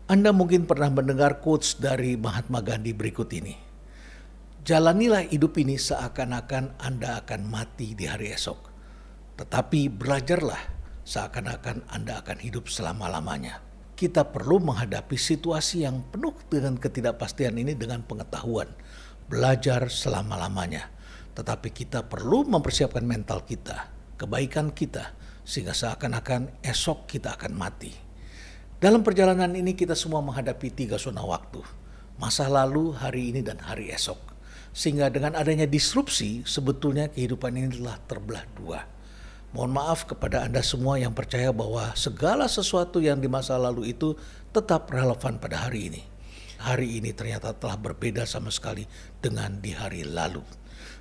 Anda mungkin pernah mendengar quotes dari Mahatma Gandhi berikut ini. Jalanilah hidup ini seakan-akan Anda akan mati di hari esok. Tetapi belajarlah seakan-akan Anda akan hidup selama-lamanya. Kita perlu menghadapi situasi yang penuh dengan ketidakpastian ini dengan pengetahuan. Belajar selama-lamanya. Tetapi kita perlu mempersiapkan mental kita, kebaikan kita, sehingga seakan-akan esok kita akan mati. Dalam perjalanan ini kita semua menghadapi 3 zona waktu. Masa lalu, hari ini, dan hari esok. Sehingga dengan adanya disrupsi, sebetulnya kehidupan ini telah terbelah 2. Mohon maaf kepada Anda semua yang percaya bahwa segala sesuatu yang di masa lalu itu tetap relevan pada hari ini. Hari ini ternyata telah berbeda sama sekali dengan di hari lalu.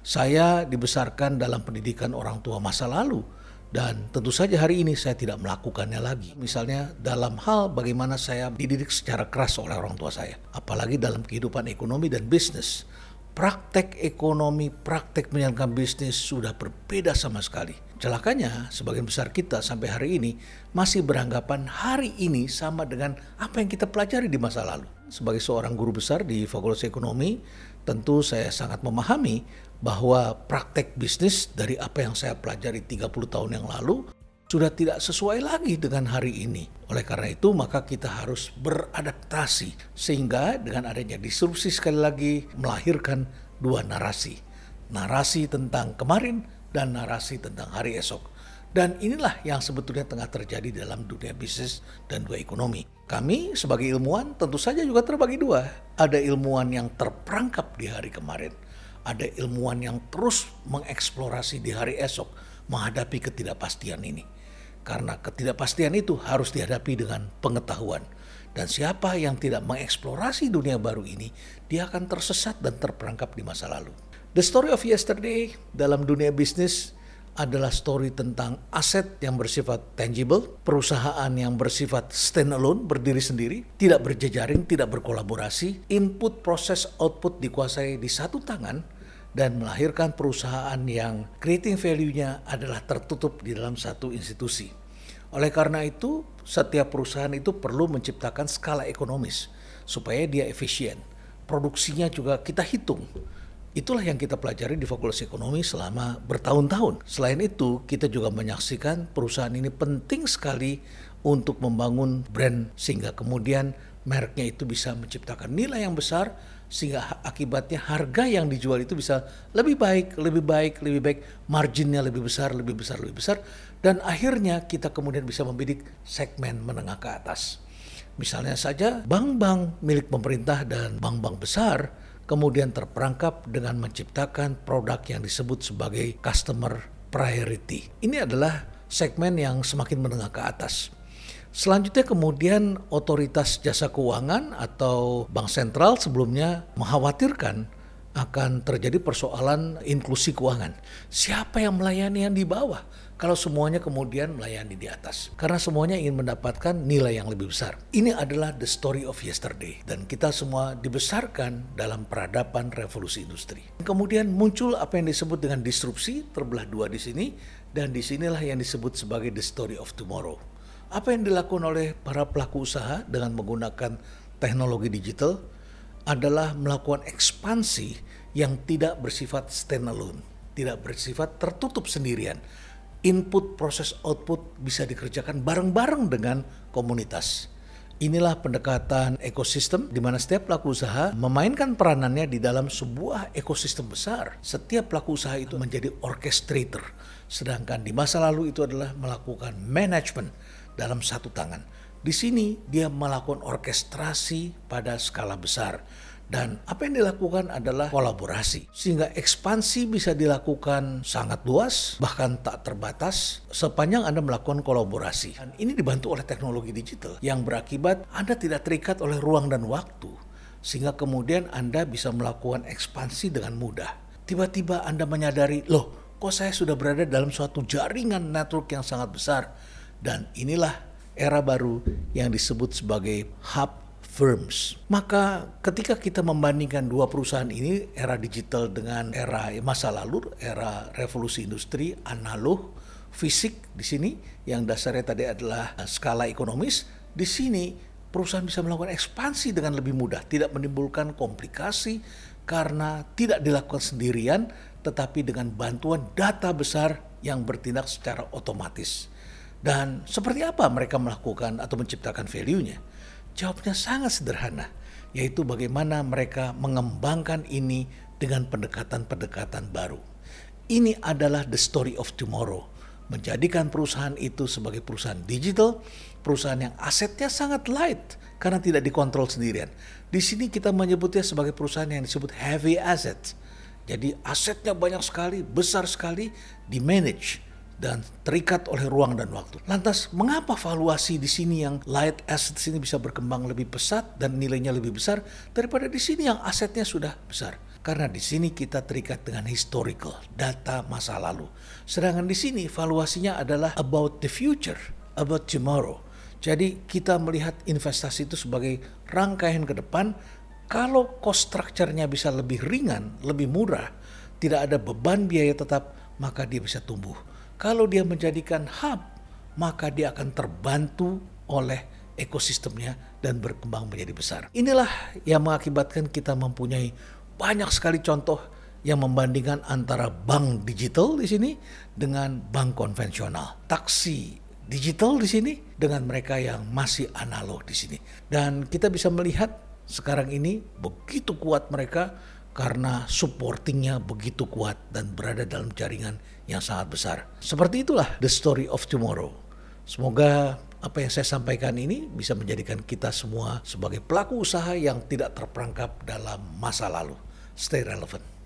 Saya dibesarkan dalam pendidikan orang tua masa lalu. Dan tentu saja hari ini saya tidak melakukannya lagi. Misalnya dalam hal bagaimana saya dididik secara keras oleh orang tua saya. Apalagi dalam kehidupan ekonomi dan bisnis. Praktek ekonomi, praktek menjalankan bisnis sudah berbeda sama sekali. Celakanya sebagian besar kita sampai hari ini masih beranggapan hari ini sama dengan apa yang kita pelajari di masa lalu. Sebagai seorang guru besar di Fakultas Ekonomi, tentu saya sangat memahami bahwa praktek bisnis dari apa yang saya pelajari 30 tahun yang lalu sudah tidak sesuai lagi dengan hari ini. Oleh karena itu maka kita harus beradaptasi sehingga dengan adanya disrupsi sekali lagi melahirkan 2 narasi. Narasi tentang kemarin dan narasi tentang hari esok. Dan inilah yang sebetulnya tengah terjadi dalam dunia bisnis dan dunia ekonomi. Kami sebagai ilmuwan tentu saja juga terbagi 2. Ada ilmuwan yang terperangkap di hari kemarin. Ada ilmuwan yang terus mengeksplorasi di hari esok menghadapi ketidakpastian ini. Karena ketidakpastian itu harus dihadapi dengan pengetahuan. Dan siapa yang tidak mengeksplorasi dunia baru ini, dia akan tersesat dan terperangkap di masa lalu. The story of yesterday dalam dunia bisnis adalah story tentang aset yang bersifat tangible, perusahaan yang bersifat standalone, berdiri sendiri, tidak berjejaring, tidak berkolaborasi, input, proses, output dikuasai di satu tangan, dan melahirkan perusahaan yang creating value-nya adalah tertutup di dalam satu institusi. Oleh karena itu, setiap perusahaan itu perlu menciptakan skala ekonomis supaya dia efisien. Produksinya juga kita hitung. Itulah yang kita pelajari di Fakultas Ekonomi selama bertahun-tahun. Selain itu, kita juga menyaksikan perusahaan ini penting sekali untuk membangun brand sehingga kemudian mereknya itu bisa menciptakan nilai yang besar sehingga akibatnya harga yang dijual itu bisa lebih baik, marginnya lebih besar, dan akhirnya kita kemudian bisa membidik segmen menengah ke atas. Misalnya saja bank-bank milik pemerintah dan bank-bank besar kemudian terperangkap dengan menciptakan produk yang disebut sebagai customer priority. Ini adalah segmen yang semakin menengah ke atas. Selanjutnya kemudian otoritas jasa keuangan atau bank sentral sebelumnya mengkhawatirkan akan terjadi persoalan inklusi keuangan. Siapa yang melayani yang di bawah kalau semuanya kemudian melayani di atas? Karena semuanya ingin mendapatkan nilai yang lebih besar. Ini adalah the story of yesterday. Dan kita semua dibesarkan dalam peradaban revolusi industri. Kemudian muncul apa yang disebut dengan disrupsi, terbelah 2 di sini. Dan disinilah yang disebut sebagai the story of tomorrow. Apa yang dilakukan oleh para pelaku usaha dengan menggunakan teknologi digital adalah melakukan ekspansi yang tidak bersifat standalone, tidak bersifat tertutup sendirian. Input, proses, output bisa dikerjakan bareng-bareng dengan komunitas. Inilah pendekatan ekosistem di mana setiap pelaku usaha memainkan peranannya di dalam sebuah ekosistem besar. Setiap pelaku usaha itu menjadi orchestrator, sedangkan di masa lalu itu adalah melakukan manajemen dalam satu tangan. Di sini dia melakukan orkestrasi pada skala besar. Dan apa yang dilakukan adalah kolaborasi. Sehingga ekspansi bisa dilakukan sangat luas, bahkan tak terbatas, sepanjang Anda melakukan kolaborasi. Dan ini dibantu oleh teknologi digital, yang berakibat Anda tidak terikat oleh ruang dan waktu. Sehingga kemudian Anda bisa melakukan ekspansi dengan mudah. Tiba-tiba Anda menyadari, loh kok saya sudah berada dalam suatu jaringan network yang sangat besar. Dan inilah era baru yang disebut sebagai hub firms. Maka ketika kita membandingkan 2 perusahaan ini, era digital dengan era masa lalu, era revolusi industri, analog, fisik di sini, yang dasarnya tadi adalah skala ekonomis, di sini perusahaan bisa melakukan ekspansi dengan lebih mudah, tidak menimbulkan komplikasi karena tidak dilakukan sendirian, tetapi dengan bantuan data besar yang bertindak secara otomatis. Dan seperti apa mereka melakukan atau menciptakan value-nya? Jawabnya sangat sederhana, yaitu bagaimana mereka mengembangkan ini dengan pendekatan-pendekatan baru. Ini adalah the story of tomorrow. Menjadikan perusahaan itu sebagai perusahaan digital, perusahaan yang asetnya sangat light karena tidak dikontrol sendirian. Di sini kita menyebutnya sebagai perusahaan yang disebut heavy asset. Jadi asetnya banyak sekali, besar sekali, di-manage dan terikat oleh ruang dan waktu. Lantas, mengapa valuasi di sini yang light assets ini bisa berkembang lebih pesat dan nilainya lebih besar daripada di sini yang asetnya sudah besar? Karena di sini kita terikat dengan historical, data masa lalu. Sedangkan di sini valuasinya adalah about the future, about tomorrow. Jadi kita melihat investasi itu sebagai rangkaian ke depan. Kalau cost structure-nya bisa lebih ringan, lebih murah, tidak ada beban biaya tetap, maka dia bisa tumbuh. Kalau dia menjadikan hub, maka dia akan terbantu oleh ekosistemnya dan berkembang menjadi besar. Inilah yang mengakibatkan kita mempunyai banyak sekali contoh yang membandingkan antara bank digital di sini dengan bank konvensional. Taksi digital di sini dengan mereka yang masih analog di sini. Dan kita bisa melihat sekarang ini begitu kuat mereka karena supportingnya begitu kuat dan berada dalam jaringan yang sangat besar. Seperti itulah the story of tomorrow. Semoga apa yang saya sampaikan ini bisa menjadikan kita semua sebagai pelaku usaha yang tidak terperangkap dalam masa lalu. Stay relevant.